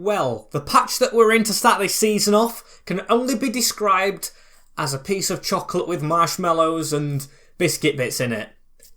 Well, the patch that we're in to start this season off can only be described as a piece of chocolate with marshmallows and biscuit bits in it.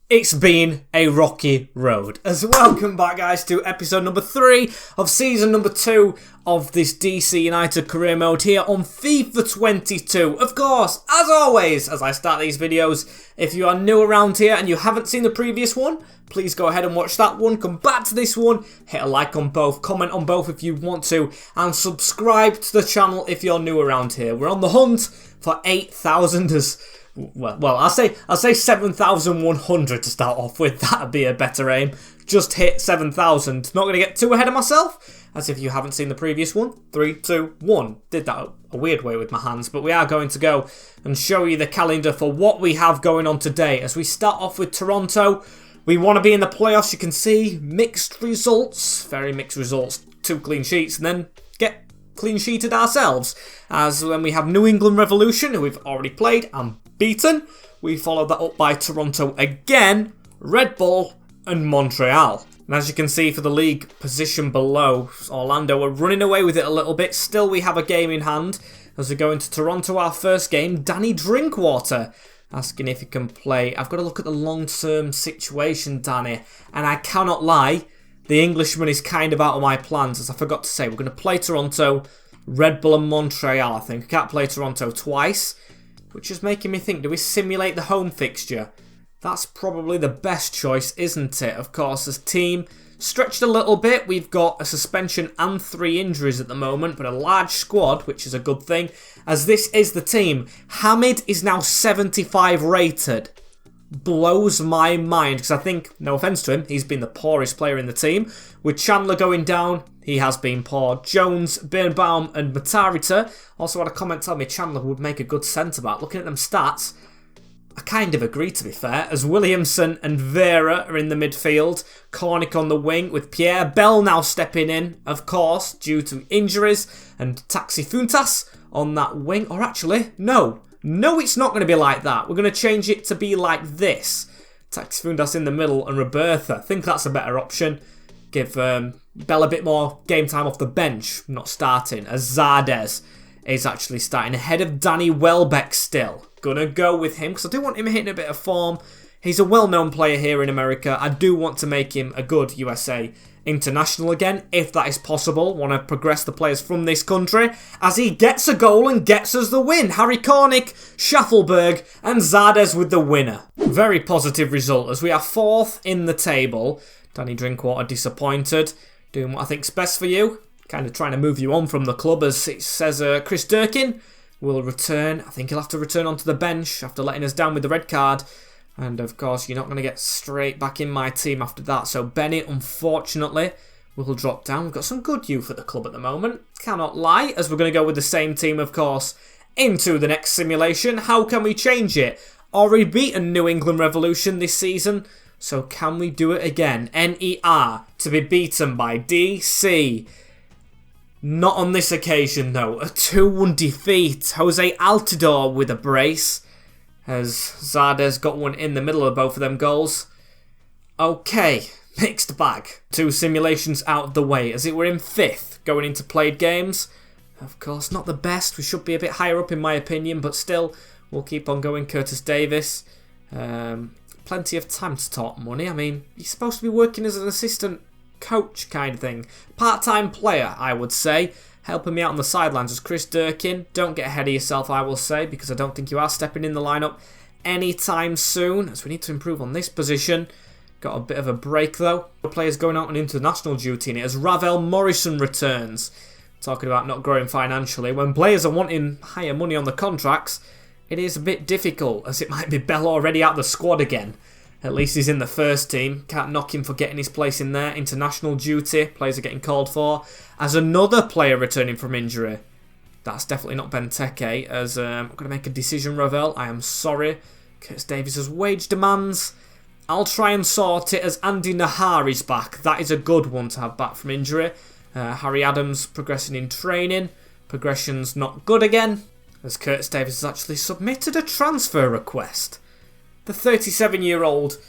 It's been a rocky road. As welcome back, guys, to episode number 3 of season number 2 of this DC United career mode here on FIFA 22. Of course, as always, as I start these videos, if you are new around here and you haven't seen the previous one, please go ahead and watch that one, come back to this one, hit a like on both, comment on both if you want to, and subscribe to the channel if you're new around here. We're on the hunt for 8,000 as... Well, I'll say 7,100 to start off with. That'd be a better aim. Just hit 7,000. Not going to get too ahead of myself, as if you haven't seen the previous one. 3, 2, 1. Did that a weird way with my hands, but we are going to go and show you the calendar for what we have going on today. As we start off with Toronto, we want to be in the playoffs. You can see mixed results, very mixed results. 2 clean sheets, and then get clean sheeted ourselves. As when we have New England Revolution, who we've already played and beaten. We followed that up by Toronto again, Red Bull and Montreal. And as you can see for the league position below, Orlando are running away with it a little bit. Still we have a game in hand. As we go into Toronto, our first game, Danny Drinkwater asking if he can play. I've got to look at the long-term situation, Danny. And I cannot lie, the Englishman is kind of out of my plans. As I forgot to say, we're going to play Toronto, Red Bull and Montreal, I think. I can't play Toronto twice. Which is making me think, do we simulate the home fixture? That's probably the best choice, isn't it? Of course, as team stretched a little bit. We've got a suspension and 3 injuries at the moment, but a large squad, which is a good thing, as this is the team. Hamid is now 75 rated. Blows my mind, because I think, no offence to him, he's been the poorest player in the team. With Chandler going down, he has been poor. Jones, Birnbaum and Matarita also had a comment telling me Chandler would make a good centre-back. Looking at them stats, I kind of agree, to be fair, as Williamson and Vera are in the midfield. Cornick on the wing with Pierre Bell now stepping in, of course, due to injuries, and Taxi Funtas on that wing. Or actually, no, it's not going to be like that. We're going to change it to be like this. Taxi Funtas in the middle and Roberta. I think that's a better option. Give Bell a bit more game time off the bench, not starting, as Zardes is actually starting ahead of Danny Welbeck still. Gonna go with him because I do want him hitting a bit of form. He's a well-known player here in America. I do want to make him a good USA international again, if that is possible. Want to progress the players from this country as he gets a goal and gets us the win. Harry Cornick, Schaffelberg and Zardes with the winner. Very positive result as we are 4th in the table. Danny Drinkwater disappointed. Doing what I think's best for you. Kind of trying to move you on from the club, as it says Chris Durkin will return. I think he'll have to return onto the bench after letting us down with the red card. And of course, you're not going to get straight back in my team after that. So Bennett, unfortunately, will drop down. We've got some good youth at the club at the moment. Cannot lie, as we're going to go with the same team, of course, into the next simulation. How can we change it? Already beaten New England Revolution this season. So can we do it again? NER to be beaten by DC. Not on this occasion though. A 2-1 defeat. Jose Altidore with a brace. As Zardes got one in the middle of both of them goals. Okay, mixed bag. 2 simulations out of the way as it were in 5th going into played games. Of course, not the best. We should be a bit higher up in my opinion, but still, we'll keep on going. Curtis Davis. Plenty of time to talk money. I mean, you're supposed to be working as an assistant coach kind of thing. Part-time player, I would say. Helping me out on the sidelines as Chris Durkin. Don't get ahead of yourself, I will say, because I don't think you are stepping in the lineup anytime soon, as we need to improve on this position. Got a bit of a break, though. The players going out on international duty in it as Ravel Morrison returns. Talking about not growing financially. When players are wanting higher money on the contracts, it is a bit difficult, as it might be Bell already out of the squad again. At least he's in the first team. Can't knock him for getting his place in there. International duty. Players are getting called for. As another player returning from injury. That's definitely not Benteke. As I'm going to make a decision, Ravel. I am sorry. Curtis Davis' wage demands. I'll try and sort it as Andy Nahari's back. That is a good one to have back from injury. Harry Adams progressing in training. Progression's not good again. As Curtis Davis has actually submitted a transfer request. The 37-year-old,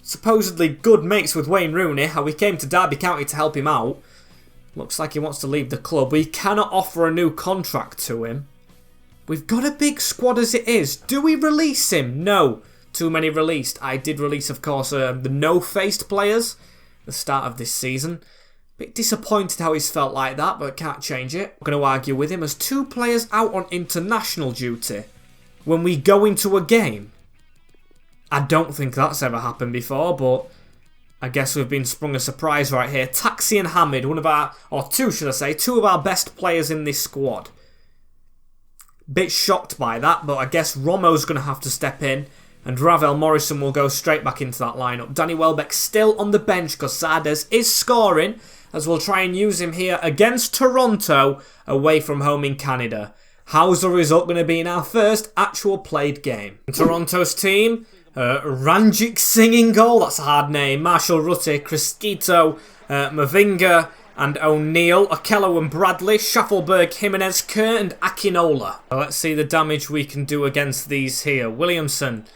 supposedly good mates with Wayne Rooney, how he came to Derby County to help him out. Looks like he wants to leave the club. We cannot offer a new contract to him. We've got a big squad as it is. Do we release him? No. Too many released. I did release, of course, the no-faced players at the start of this season. Bit disappointed how he's felt like that, but can't change it. I'm going to argue with him as 2 players out on international duty when we go into a game. I don't think that's ever happened before, but I guess we've been sprung a surprise right here. Taxi and Hamid, two of our best players in this squad. Bit shocked by that, but I guess Romo's going to have to step in, and Ravel Morrison will go straight back into that lineup. Danny Welbeck still on the bench because Sardes is scoring, as we'll try and use him here against Toronto, away from home in Canada. How's the result going to be in our first actual played game? Toronto's team, Ranjik Singh in goal, that's a hard name. Marshall Rutte, Crisquito, Mavinga and O'Neill, Okello and Bradley, Schaffelberg, Jimenez, Kerr and Akinola. Let's see the damage we can do against these here. Williamson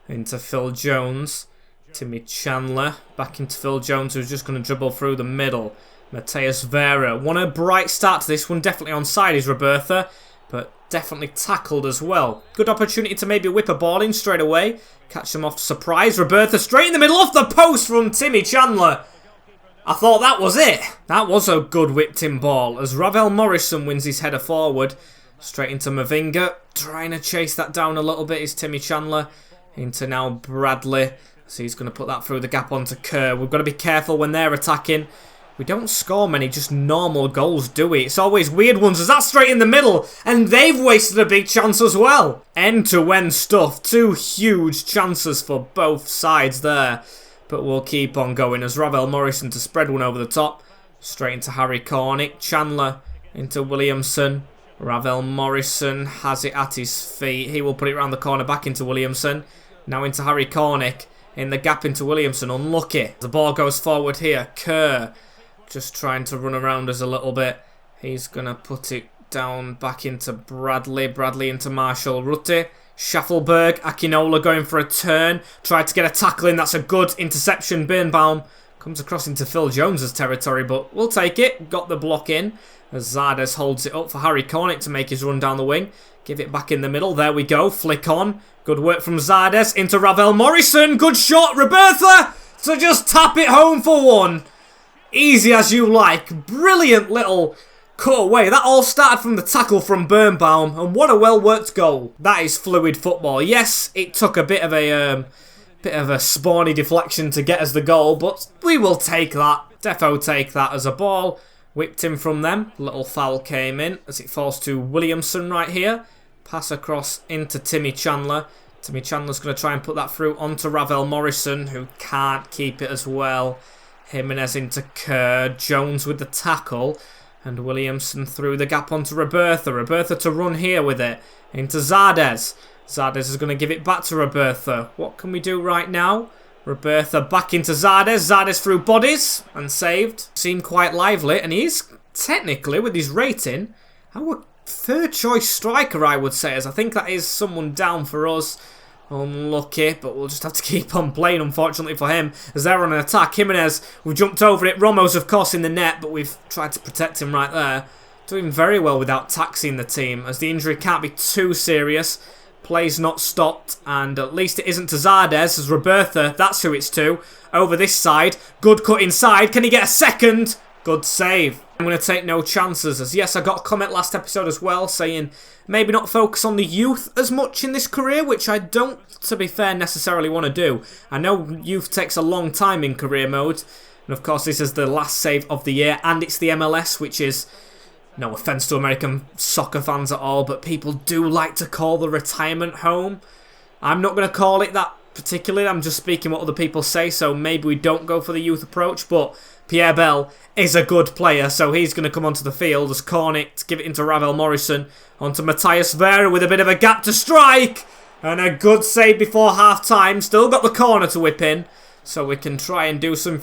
into Phil Jones. Timmy Chandler back into Phil Jones, who's just going to dribble through the middle. Mateus Vera. Want a bright start to this one. Definitely onside is Robertha, but definitely tackled as well. Good opportunity to maybe whip a ball in straight away. Catch them off surprise. Robertha straight in the middle off the post from Timmy Chandler. I thought that was it. That was a good whipped in ball as Ravel Morrison wins his header forward. Straight into Mavinga. Trying to chase that down a little bit is Timmy Chandler. Into now Bradley. So he's going to put that through the gap onto Kerr. We've got to be careful when they're attacking. We don't score many just normal goals, do we? It's always weird ones as that's straight in the middle. And they've wasted a big chance as well. End-to-end stuff. 2 huge chances for both sides there. But we'll keep on going as Ravel Morrison to spread one over the top. Straight into Harry Cornick. Chandler into Williamson. Ravel Morrison has it at his feet. He will put it around the corner back into Williamson. Now into Harry Cornick. In the gap into Williamson. Unlucky. The ball goes forward here. Kerr just trying to run around us a little bit. He's going to put it down back into Bradley. Bradley into Marshall Rutte. Schaffelberg, Akinola going for a turn. Tried to get a tackle in. That's a good interception. Birnbaum comes across into Phil Jones's territory, but we'll take it. Got the block in as Zardes holds it up for Harry Cornick to make his run down the wing. Give it back in the middle. There we go. Flick on. Good work from Zardes into Ravel Morrison. Good shot, Robertha, to just tap it home for one. Easy as you like. Brilliant little cut away. That all started from the tackle from Birnbaum, and what a well-worked goal. That is fluid football. Yes, it took a bit of a spawny deflection to get us the goal, but we will take that. Defo take that as a ball. Whipped in from them. Little foul came in as it falls to Williamson right here. Pass across into Timmy Chandler. Timmy Chandler's going to try and put that through onto Ravel Morrison, who can't keep it as well. Jimenez into Kerr. Jones with the tackle. And Williamson through the gap onto Robertha. Robertha to run here with it. Into Zardes. Zardes is going to give it back to Robertha. What can we do right now? Robertha back into Zardes. Zardes through bodies and saved. Seemed quite lively. And he is technically, with his rating, our third choice striker, I would say. As I think that is someone down for us. Unlucky, but we'll just have to keep on playing, unfortunately for him, as they're on an attack. Jimenez, we've jumped over it. Romo's, of course, in the net, but we've tried to protect him right there. Doing very well without taxing the team, as the injury can't be too serious. Play's not stopped, and at least it isn't to Zardes, as Robertha, that's who it's to. Over this side, good cut inside. Can he get a second? Good save. I'm going to take no chances, as yes, I got a comment last episode as well saying maybe not focus on the youth as much in this career, which I don't, to be fair, necessarily want to do. I know youth takes a long time in career mode, and of course this is the last save of the year, and it's the MLS, which is, no offence to American soccer fans at all, but people do like to call the retirement home. I'm not going to call it that particularly, I'm just speaking what other people say, so maybe we don't go for the youth approach, but Pierre Bell is a good player, so he's going to come onto the field as Cornick to give it into Ravel Morrison, onto Mateus Vera with a bit of a gap to strike, and a good save before half-time. Still got the corner to whip in, so we can try and do something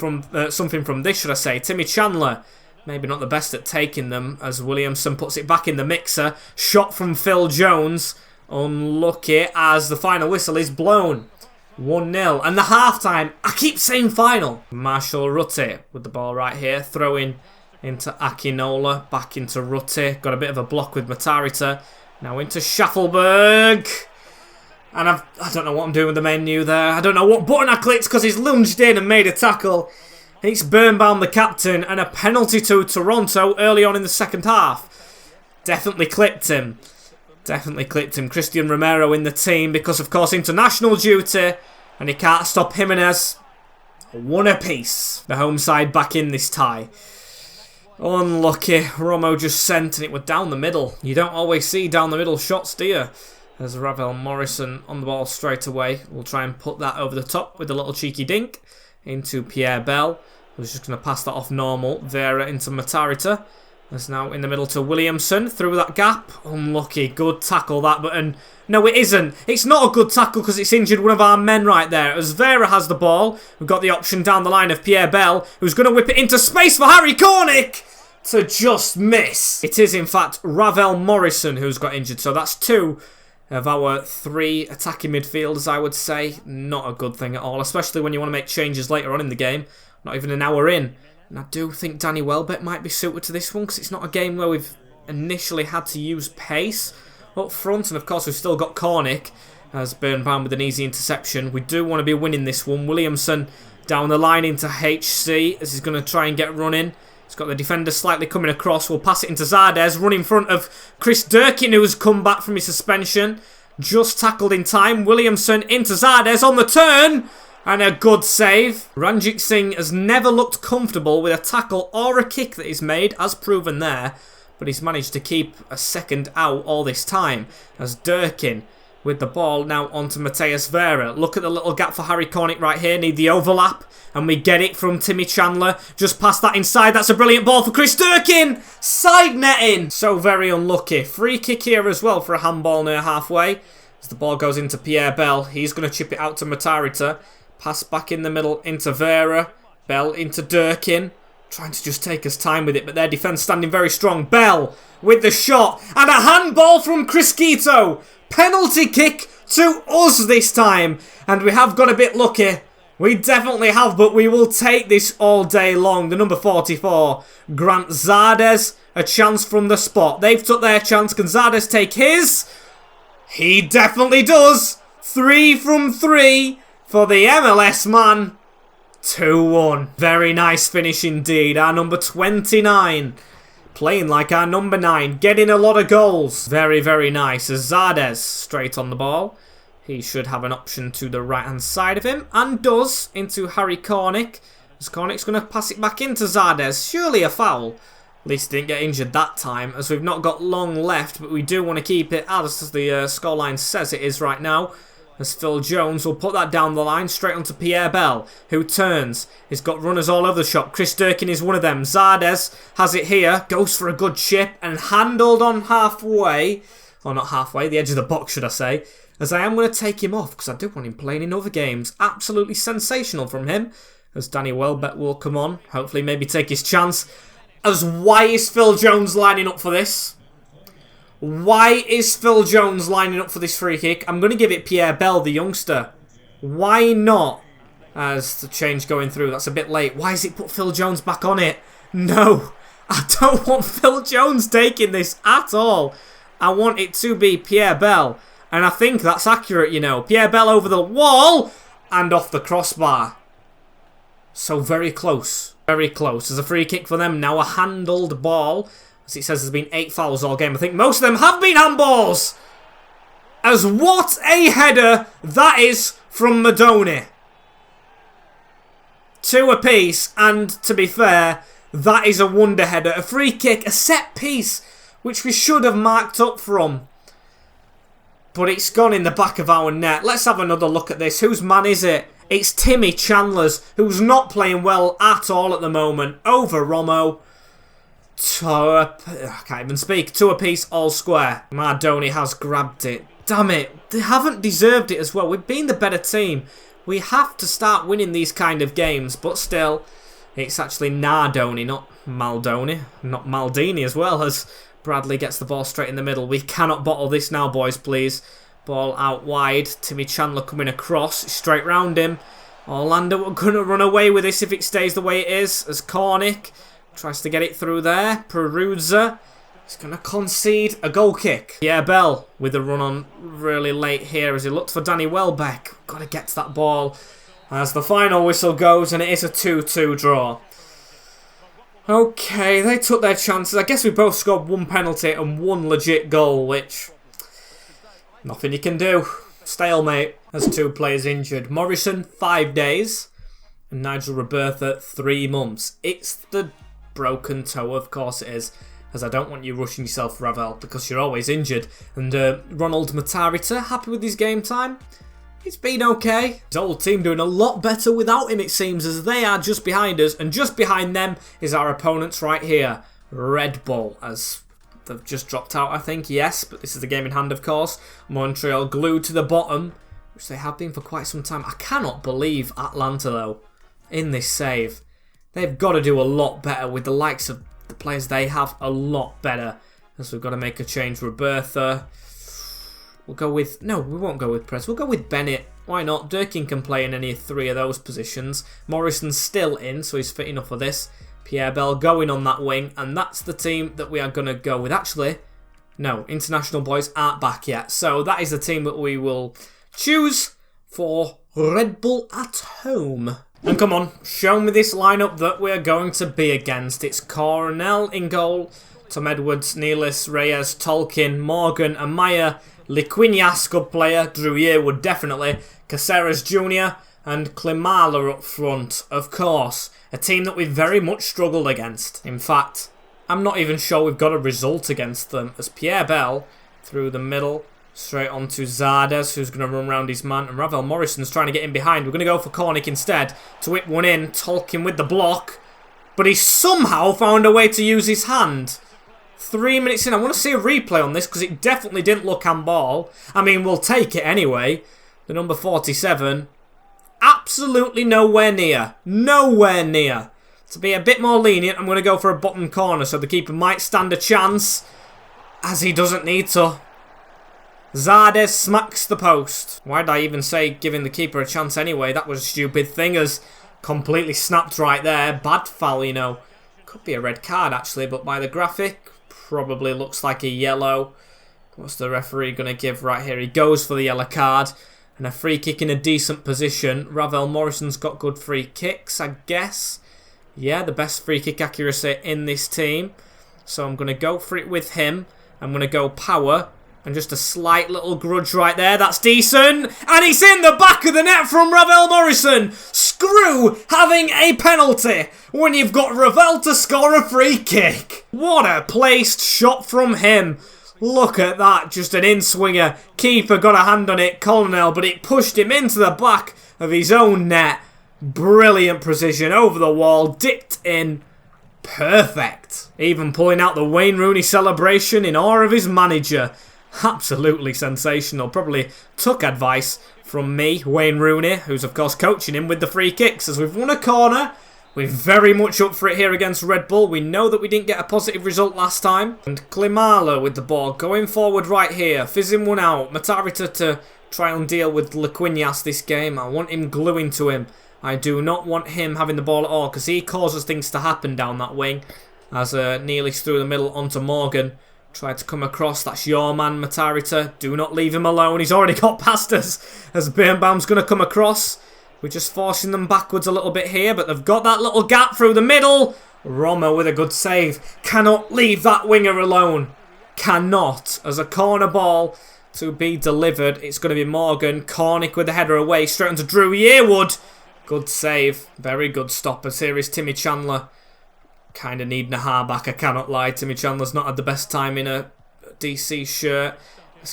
from this, should I say. Timmy Chandler, maybe not the best at taking them, as Williamson puts it back in the mixer. Shot from Phil Jones, unlucky as the final whistle is blown. 1-0, and the half-time, I keep saying final. Marshall Rutte with the ball right here, throwing into Akinola, back into Rutte. Got a bit of a block with Matarita. Now into Schaffelberg. And I don't know what I'm doing with the menu there. I don't know what button I clicked because he's lunged in and made a tackle. It's Birnbaum, the captain, and a penalty to Toronto early on in the second half. Definitely clipped him. Definitely clipped him. Christian Romero in the team because, of course, international duty. And he can't stop Jimenez. 1 apiece. The home side back in this tie. Unlucky. Romo just sent and it was down the middle. You don't always see down the middle shots, do you? There's Ravel Morrison on the ball straight away. We'll try and put that over the top with a little cheeky dink into Pierre Bell. Who's just going to pass that off normal. Vera into Matarita. That's now in the middle to Williamson. Through that gap. Unlucky. Good tackle that, but no, it isn't. It's not a good tackle because it's injured one of our men right there. As Vera has the ball, we've got the option down the line of Pierre Bell, who's going to whip it into space for Harry Cornick to just miss. It is, in fact, Ravel Morrison who's got injured. So that's 2 of our 3 attacking midfielders, I would say. Not a good thing at all, especially when you want to make changes later on in the game. Not even an hour in. And I do think Danny Welbeck might be suited to this one because it's not a game where we've initially had to use pace up front. And of course we've still got Cornick as Birnbaum with an easy interception. We do want to be winning this one. Williamson down the line into HC as he's going to try and get running. He's got the defender slightly coming across. We'll pass it into Zardes. Run in front of Chris Durkin, who's come back from his suspension. Just tackled in time. Williamson into Zardes on the turn. And a good save. Ranjit Singh has never looked comfortable with a tackle or a kick that he's made, as proven there. But he's managed to keep a second out all this time. As Durkin with the ball now onto Mateus Vera. Look at the little gap for Harry Cornick right here. Need the overlap. And we get it from Timmy Chandler. Just past that inside. That's a brilliant ball for Chris Durkin. Side netting. So very unlucky. Free kick here as well for a handball near halfway. As the ball goes into Pierre Bell. He's going to chip it out to Matarita. Pass back in the middle into Vera. Bell into Durkin. Trying to just take us time with it, but their defence standing very strong. Bell with the shot. And a handball from Crisquito. Penalty kick to us this time. And we have got a bit lucky. We definitely have, but we will take this all day long. The number 44, Grant Zardes, a chance from the spot. They've took their chance. Can Zardes take his? He definitely does. 3 from 3 for the MLS man. 2-1. Very nice finish indeed. Our number 29. Playing like our number 9. Getting a lot of goals. Very, very nice. As Zardes straight on the ball. He should have an option to the right-hand side of him. And does. Into Harry Cornick. As Cornick's going to pass it back into Zardes. Surely a foul. At least he didn't get injured that time. As we've not got long left. But we do want to keep it as the scoreline says it is right now. As Phil Jones will put that down the line straight onto Pierre Bell, who turns. He's got runners all over the shop. Chris Durkin is one of them. Zardes has it here, goes for a good chip and handled on halfway. Or not halfway, the edge of the box should I say. As I am going to take him off because I do want him playing in other games. Absolutely sensational from him. As Danny Welbeck will come on, hopefully maybe take his chance. As why is Phil Jones lining up for this? Why is Phil Jones lining up for this free kick? I'm going to give it Pierre Bell, the youngster. Why not? As the change going through, that's a bit late. Why has it put Phil Jones back on it? No, I don't want Phil Jones taking this at all. I want it to be Pierre Bell. And I think that's accurate, you know. Pierre Bell over the wall and off the crossbar. So very close. Very close. There's a free kick for them now. A handled ball. As it says, there's been 8 fouls all game. I think most of them have been handballs. As what a header that is from Madoni. 2 apiece. And to be fair, that is a wonder header. A free kick, a set piece, which we should have marked up from. But it's gone in the back of our net. Let's have another look at this. Whose man is it? It's Timmy Chandler's, who's not playing well at all at the moment. Over Romo. I can't even speak. 2 apiece, all square. Mardoni has grabbed it. Damn it. They haven't deserved it as well. We've been the better team. We have to start winning these kind of games. But still, it's actually Nardoni, not Maldoni. Not Maldini as well, as Bradley gets the ball straight in the middle. We cannot bottle this now, boys, please. Ball out wide. Timmy Chandler coming across. Straight round him. Orlando are going to run away with this if it stays the way it is. As Cornick Tries to get it through there. Peruzza. He's going to concede a goal kick. Yeah, Bell with a run on really late here as he looks for Danny Welbeck. Got to get to that ball as the final whistle goes, and it is a 2-2 draw. Okay, they took their chances. I guess we both scored one penalty and one legit goal, which... nothing you can do. Stalemate. As 2 players injured. Morrison, 5 days. And Nigel Robertha, 3 months. It's the broken toe, of course it is. As I don't want you rushing yourself, Ravel, because you're always injured. And Ronald Matarita, happy with his game time? It's been okay. His old team doing a lot better without him, it seems, as they are just behind us. And just behind them is our opponents right here. Red Bull, as they've just dropped out, I think. Yes, but this is the game in hand, of course. Montreal glued to the bottom, which they have been for quite some time. I cannot believe Atlanta, though, in this save. They've got to do a lot better with the likes of the players they have, a lot better. As we've got to make a change. Robertha. We'll go with... no, we won't go with Press. We'll go with Bennett. Why not? Durkin can play in any 3 of those positions. Morrison's still in, so he's fit enough for this. Pierre Bell going on that wing, and that's the team that we are going to go with. Actually, no, international boys aren't back yet. So that is the team that we will choose for Red Bull at home. And come on, show me this lineup that we're going to be against. It's Cornell in goal, Tom Edwards, Neelis, Reyes, Tolkien, Morgan, Amaya, Liquinas, good player, Drew Yearwood definitely, Caceres Jr. and Klimala up front, of course. A team that we've very much struggled against. In fact, I'm not even sure we've got a result against them, as Pierre Bell through the middle, straight on to Zardes, who's going to run around his man, and Ravel Morrison's trying to get in behind. We're going to go for Cornick instead to whip one in. Tolkien with the block, but he somehow found a way to use his hand. 3 minutes in. I want to see a replay on this because it definitely didn't look handball. I mean, we'll take it anyway. The number 47, absolutely nowhere near. Nowhere near. To be a bit more lenient, I'm going to go for a bottom corner so the keeper might stand a chance, as he doesn't need to. Zardes smacks the post. Why did I even say giving the keeper a chance anyway? That was a stupid thing, as completely snapped right there. Bad foul, you know. Could be a red card, actually, but by the graphic, probably looks like a yellow. What's the referee going to give right here? He goes for the yellow card. And a free kick in a decent position. Ravel Morrison's got good free kicks, I guess. Yeah, the best free kick accuracy in this team. So I'm going to go for it with him. I'm going to go power. And just a slight little grudge right there. That's decent. And it's in the back of the net from Ravel Morrison. Screw having a penalty when you've got Ravel to score a free kick. What a placed shot from him. Look at that. Just an in-swinger. Keeper got a hand on it, Colonel, but it pushed him into the back of his own net. Brilliant precision over the wall. Dipped in. Perfect. Even pulling out the Wayne Rooney celebration in awe of his manager. Absolutely sensational. Probably took advice from me, Wayne Rooney, who's of course coaching him with the free kicks. As we've won a corner, we're very much up for it here against Red Bull. We know that we didn't get a positive result last time. And Klimala with the ball going forward right here. Fizzing one out. Matarita to try and deal with Liquinas this game. I want him gluing to him. I do not want him having the ball at all because he causes things to happen down that wing. As Neelis through the middle onto Morgan. Tried to come across. That's your man, Matarita. Do not leave him alone. He's already got past us. As Birnbaum's going to come across. We're just forcing them backwards a little bit here. But they've got that little gap through the middle. Roma with a good save. Cannot leave that winger alone. Cannot. As a corner ball to be delivered. It's going to be Morgan. Cornick with the header away. Straight onto Drew Yearwood. Good save. Very good stoppers. Here is Timmy Chandler. Kind of needing a halfback, I cannot lie. Timmy Chandler's not had the best time in a DC shirt.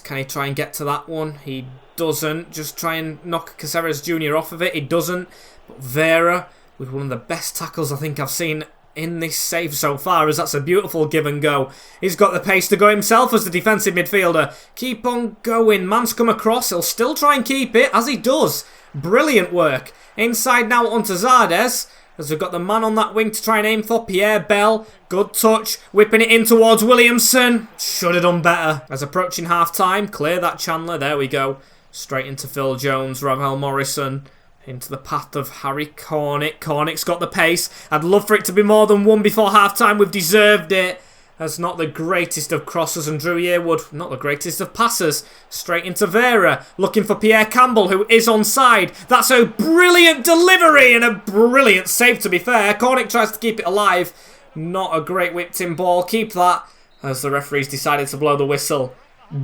Can he try and get to that one? He doesn't. Just try and knock Caceres Jr. off of it. He doesn't. But Vera with one of the best tackles I think I've seen in this save so far, as that's a beautiful give and go. He's got the pace to go himself as the defensive midfielder. Keep on going. Man's come across. He'll still try and keep it, as he does. Brilliant work. Inside now onto Zardes. As we've got the man on that wing to try and aim for, Pierre Bell. Good touch, whipping it in towards Williamson. Should have done better. As approaching half-time, clear that Chandler. There we go. Straight into Phil Jones, Ravel Morrison. Into the path of Harry Cornick. Cornick's got the pace. I'd love for it to be more than one before half-time. We've deserved it. As not the greatest of crossers, and Drew Yearwood, not the greatest of passers. Straight into Vera, looking for Pierre Campbell, who is onside. That's a brilliant delivery and a brilliant save, to be fair. Cornick tries to keep it alive. Not a great whipped-in ball. Keep that, as the referees decided to blow the whistle.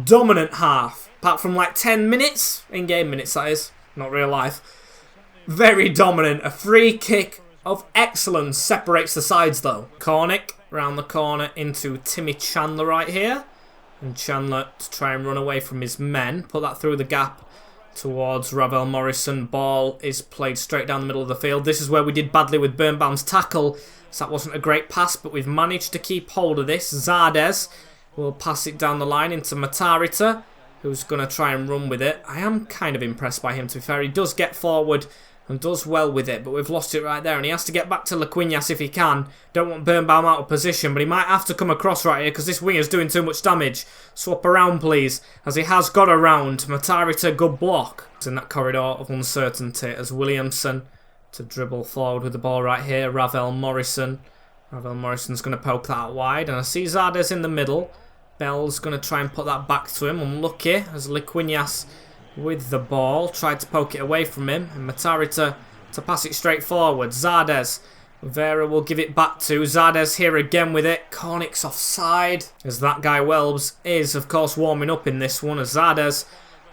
Dominant half. Apart from like 10 minutes, in-game minutes that is, not real life. Very dominant. A free kick of excellence separates the sides though. Cornick round the corner into Timmy Chandler right here. And Chandler to try and run away from his men. Put that through the gap towards Ravel Morrison. Ball is played straight down the middle of the field. This is where we did badly with Birnbaum's tackle. So that wasn't a great pass, but we've managed to keep hold of this. Zardes will pass it down the line into Matarita, who's going to try and run with it. I am kind of impressed by him, to be fair. He does get forward and does well with it, but we've lost it right there, and he has to get back to Lequinhas if he can. Don't want Birnbaum out of position, but he might have to come across right here because this winger's doing too much damage. Swap around, please, as he has got around. Matarita, good block. It's in that corridor of uncertainty as Williamson to dribble forward with the ball right here. Ravel Morrison. Ravel Morrison's going to poke that out wide, and I see Zardes in the middle. Bell's going to try and put that back to him. Unlucky as Lequinhas with the ball. Tried to poke it away from him. And Matarita to pass it straight forward. Zardes. Vera will give it back to Zardes here again with it. Cornick's offside. As that guy Welbs is, of course, warming up in this one. As Zardes,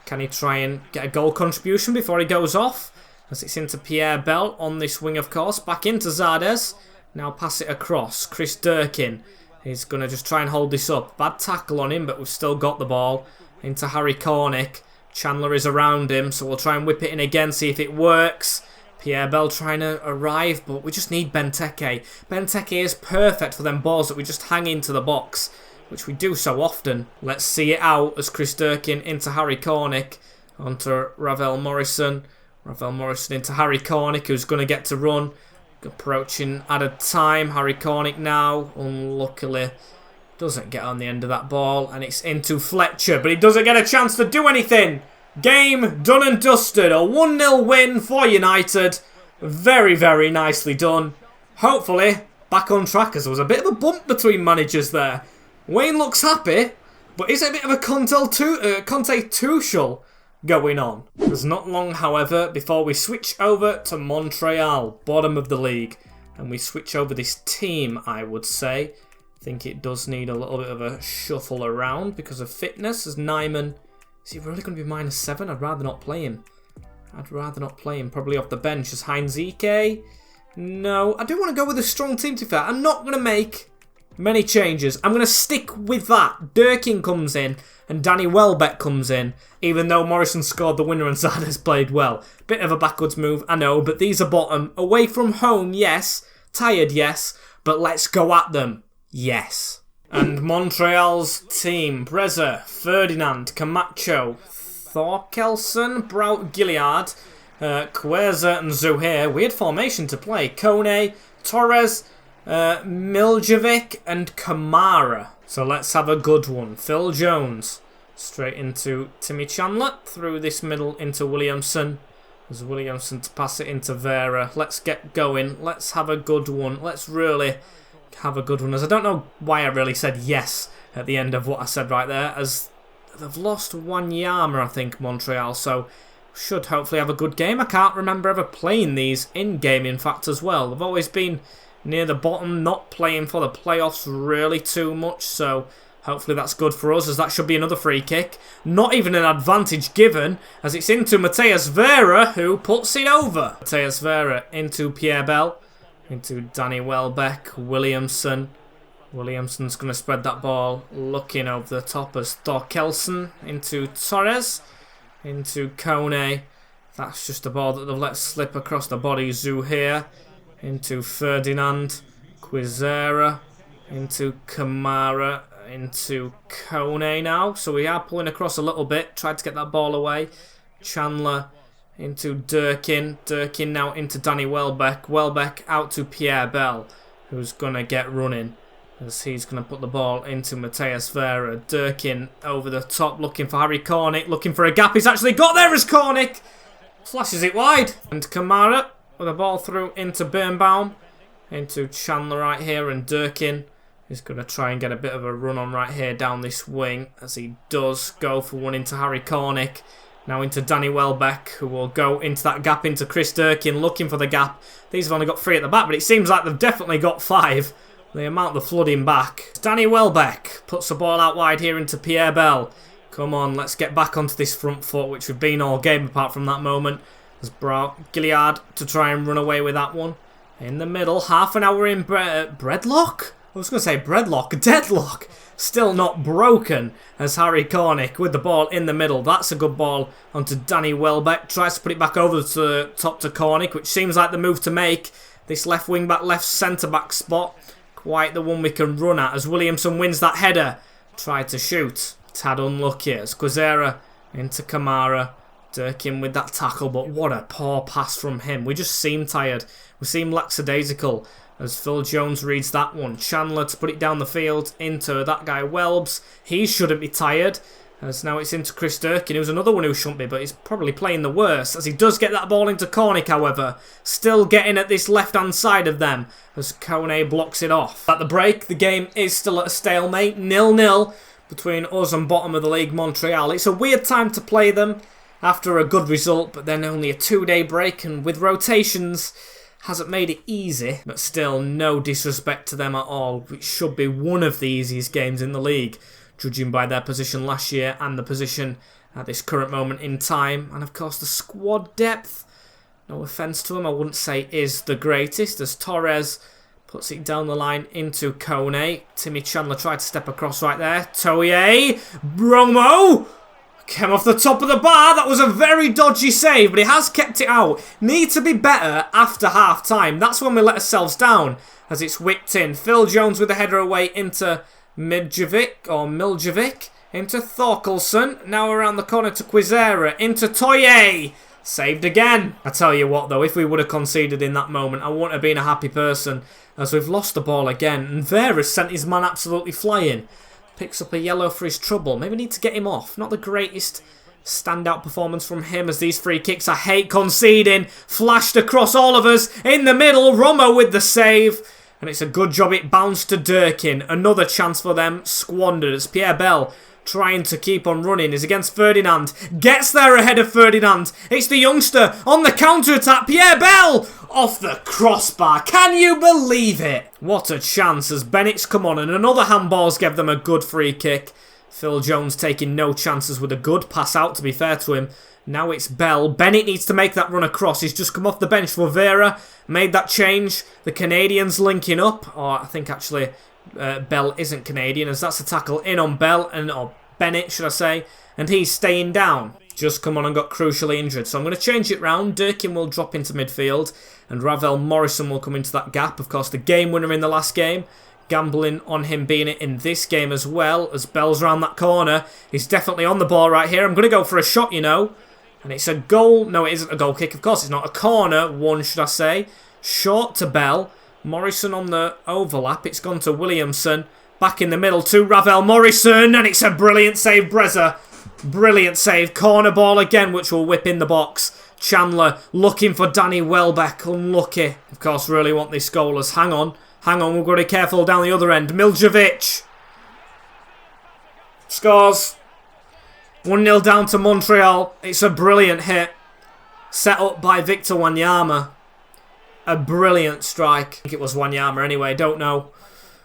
can he try and get a goal contribution before he goes off? As it's into Pierre Bell on this wing, of course. Back into Zardes. Now pass it across. Chris Durkin. He's going to just try and hold this up. Bad tackle on him, but we've still got the ball. Into Harry Cornick. Chandler is around him, so we'll try and whip it in again, see if it works. Pierre Bell trying to arrive, but we just need Benteke. Benteke is perfect for them balls that we just hang into the box, which we do so often. Let's see it out as Chris Durkin into Harry Cornick. Onto Ravel Morrison. Ravel Morrison into Harry Cornick, who's going to get to run. Approaching added time. Harry Cornick now, unluckily, doesn't get on the end of that ball, and it's into Fletcher, but he doesn't get a chance to do anything. Game done and dusted. A 1-0 win for United. Very, very nicely done. Hopefully back on track, as there was a bit of a bump between managers there. Wayne looks happy, but is it a bit of a Conte Tuchel going on? There's not long, however, before we switch over to Montreal, bottom of the league, and we switch over this team, I would say. I think it does need a little bit of a shuffle around because of fitness. As Nyman, is he really going to be -7? I'd rather not play him. Probably off the bench. As Heinz Ike, no, I do want to go with a strong team, to be fair. I'm not going to make many changes. I'm going to stick with that. Durkin comes in and Danny Welbeck comes in, even though Morrison scored the winner and Zardes played well. Bit of a backwards move, I know, but these are bottom. Away from home, yes. Tired, yes. But let's go at them, yes. And Montreal's team: Breza, Ferdinand, Camacho, Thorkelson, Braut Gilliard, Querza and Zuhair. Weird formation to play. Kone, Torres, Miljevic and Kamara. So let's have a good one. Phil Jones straight into Timmy Chandler, through this middle into Williamson. There's Williamson to pass it into Vera. Let's get going. Let's have a good one. Let's really have a good one. As I don't know why I really said yes at the end of what I said right there, as they've lost Wanyama, I think, Montreal, so should hopefully have a good game. I can't remember ever playing these in-game, in fact, as well. They've always been near the bottom, not playing for the playoffs really too much, so hopefully that's good for us, as that should be another free kick. Not even an advantage given, as it's into Mateus Vera, who puts it over. Mateus Vera into Pierre Bell, into Danny Welbeck, Williamson. Williamson's going to spread that ball, looking over the top as Thorkelson into Torres, into Kone. That's just a ball that they've let slip across the body. Zuhair into Ferdinand, Quizera, into Kamara, into Kone now. So we are pulling across a little bit. Tried to get that ball away. Chandler into Durkin. Durkin now into Danny Welbeck. Welbeck out to Pierre Bell, who's going to get running, as he's going to put the ball into Mateus Vera. Durkin over the top, looking for Harry Cornick, looking for a gap. He's actually got there as Cornick. Flashes it wide. And Kamara with a ball through into Birnbaum. Into Chandler right here, and Durkin is going to try and get a bit of a run on right here down this wing, as he does go for one into Harry Cornick. Now into Danny Welbeck, who will go into that gap into Chris Durkin, looking for the gap. These have only got 3 at the back, but it seems like they've definitely got 5. The amount they're flooding back. Danny Welbeck puts the ball out wide here into Pierre Bell. Come on, let's get back onto this front foot, which we've been all game apart from that moment. There's Gilliard to try and run away with that one. In the middle, half an hour in Breadlock? I was going to say breadlock, deadlock. Still not broken as Harry Cornick with the ball in the middle. That's a good ball onto Danny Welbeck. Tries to put it back over to the top to Cornick, which seems like the move to make. This left wing back, left centre back spot. Quite the one we can run at as Williamson wins that header. Tried to shoot. Tad unlucky as Quezera into Kamara. Durkin with that tackle, but what a poor pass from him. We just seem tired. We seem lackadaisical as Phil Jones reads that one. Chandler to put it down the field into that guy Welbs. He shouldn't be tired, as now it's into Chris Durkin, who's another one who shouldn't be, but he's probably playing the worst, as he does get that ball into Cornick, however. Still getting at this left-hand side of them, as Kone blocks it off. At the break, the game is still at a stalemate, 0-0 between us and bottom of the league, Montreal. It's a weird time to play them after a good result, but then only a 2-day break, and with rotations, hasn't made it easy, but still no disrespect to them at all. It should be one of the easiest games in the league, judging by their position last year and the position at this current moment in time. And of course the squad depth, no offence to him, I wouldn't say is the greatest, as Torres puts it down the line into Kone. Timmy Chandler tried to step across right there. Toye, Bromo came off the top of the bar. That was a very dodgy save, but he has kept it out. Need to be better after half time. That's when we let ourselves down, as it's whipped in. Phil Jones with the header away into Miljevic, into Thorkelson. Now around the corner to Quezera, into Toye. Saved again. I tell you what though, if we would have conceded in that moment, I wouldn't have been a happy person, as we've lost the ball again. And Vera's sent his man absolutely flying. Picks up a yellow for his trouble. Maybe need to get him off. Not the greatest standout performance from him, as these free kicks I hate conceding. Flashed across all of us. In the middle, Romo with the save. And it's a good job it bounced to Durkin. Another chance for them squandered as Pierre Bell, trying to keep on running, is against Ferdinand. Gets there ahead of Ferdinand. It's the youngster on the counter-attack. Pierre Bell off the crossbar. Can you believe it? What a chance as Bennett's come on, and another handballs gave them a good free kick. Phil Jones taking no chances with a good pass out, to be fair to him. Now it's Bell. Bennett needs to make that run across. He's just come off the bench for Vera. Made that change. The Canadians linking up. Or I think actually Bell isn't Canadian, as that's a tackle in on Bell, or Bennett should I say, and he's staying down. Just come on and got crucially injured, so I'm going to change it round. Durkin will drop into midfield and Ravel Morrison will come into that gap. Of course the game winner in the last game, gambling on him being it in this game as well, as Bell's around that corner. He's definitely on the ball right here. I'm going to go for a shot, you know, and it's a goal. No, it isn't a goal kick, of course it's not. A corner one, should I say. Short to Bell. Morrison on the overlap. It's gone to Williamson. Back in the middle to Ravel Morrison. And it's a brilliant save, Breza. Brilliant save. Corner ball again, which will whip in the box. Chandler looking for Danny Welbeck. Unlucky. Of course, really want this goal as hang on. Hang on, we've got to be careful down the other end. Miljevic scores. 1-0 down to Montreal. It's a brilliant hit. Set up by Victor Wanyama. A brilliant strike. I think it was Wanyama anyway, don't know.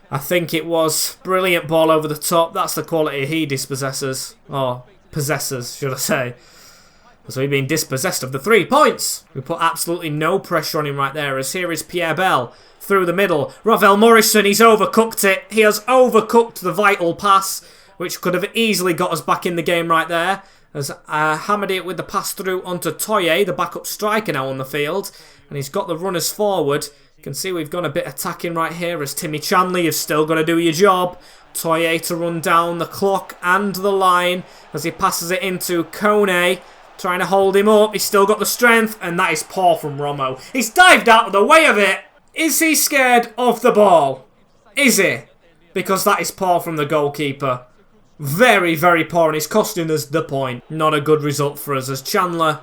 I think it was. Brilliant ball over the top. That's the quality he dispossesses. Or possesses, should I say. So he's been dispossessed of the 3 points. We put absolutely no pressure on him right there, as here is Pierre Bell through the middle. Ravel Morrison, he's overcooked it. He has overcooked the vital pass, which could have easily got us back in the game right there. As hammered it with the pass through onto Toye, the backup striker now on the field. And he's got the runners forward. You can see we've gone a bit attacking right here, as Timmy Chandler, you've still got to do your job. Toye to run down the clock and the line as he passes it into Kone. Trying to hold him up. He's still got the strength, and that is poor from Romo. He's dived out of the way of it. Is he scared of the ball? Is he? Because that is poor from the goalkeeper. Very, very poor, and it's costing us the point. Not a good result for us, as Chandler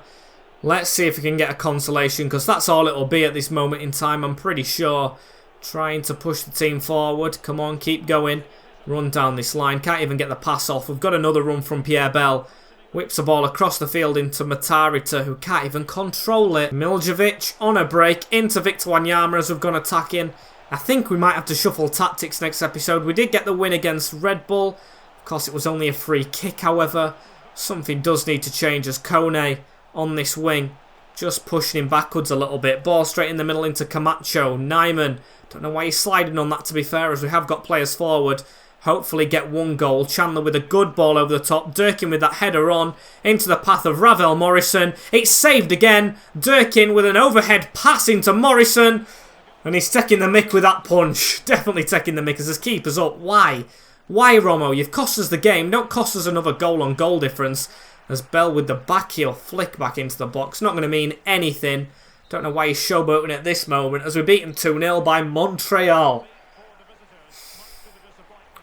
Let's see if we can get a consolation, because that's all it'll be at this moment in time, I'm pretty sure. Trying to push the team forward. Come on, keep going. Run down this line. Can't even get the pass off. We've got another run from Pierre Bell. Whips the ball across the field into Matarita, who can't even control it. Miljevic on a break into Victor Wanyama as we've gone attacking. I think we might have to shuffle tactics next episode. We did get the win against Red Bull. Of course, it was only a free kick, however. Something does need to change as Kone on this wing. Just pushing him backwards a little bit. Ball straight in the middle into Camacho. Nyman. Don't know why he's sliding on that, to be fair, as we have got players forward. Hopefully get one goal. Chandler with a good ball over the top. Durkin with that header on into the path of Ravel Morrison. It's saved again. Durkin with an overhead pass into Morrison. And he's taking the mick with that punch. Definitely taking the mick as his keeper's up. Why? Why, Romo? You've cost us the game. Don't cost us another goal on goal difference. As Bell with the back heel flick back into the box. Not going to mean anything. Don't know why he's showboating at this moment as we beat him 2-0 by Montreal.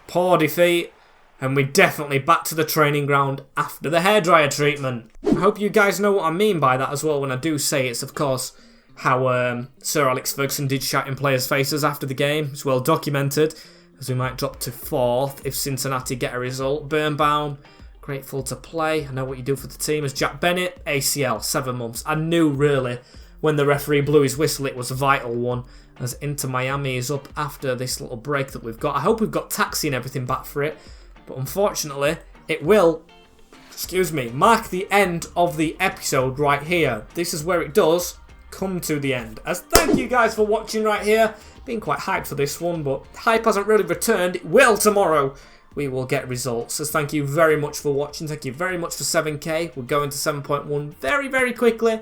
Poor defeat. And we're definitely back to the training ground after the hairdryer treatment. I hope you guys know what I mean by that as well when I do say it's, of course, how Sir Alex Ferguson did shout in players' faces after the game. It's well documented, as we might drop to 4th if Cincinnati get a result. Birnbaum, grateful to play. I know what you do for the team. As Jack Bennett, ACL, 7 months. I knew, really, when the referee blew his whistle, it was a vital one. As Inter Miami is up after this little break that we've got. I hope we've got taxi and everything back for it. But unfortunately, it will, mark the end of the episode right here. This is where it does come to the end. As thank you guys for watching right here. Been quite hyped for this one, but hype hasn't really returned. It will tomorrow. We will get results. As thank you very much for watching. Thank you very much for 7k. We're going to 7.1 very, very quickly.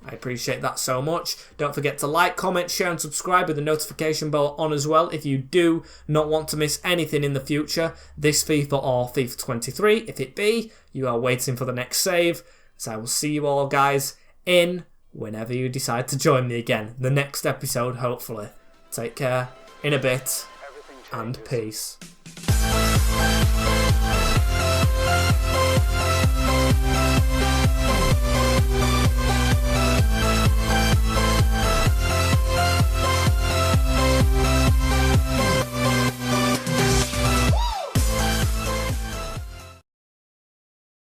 I appreciate that so much. Don't forget to like, comment, share and subscribe with the notification bell on as well if you do not want to miss anything in the future. This FIFA or FIFA 23, if it be. You are waiting for the next save. So I will see you all guys in whenever you decide to join me again. The next episode, hopefully. Take care, in a bit, and peace.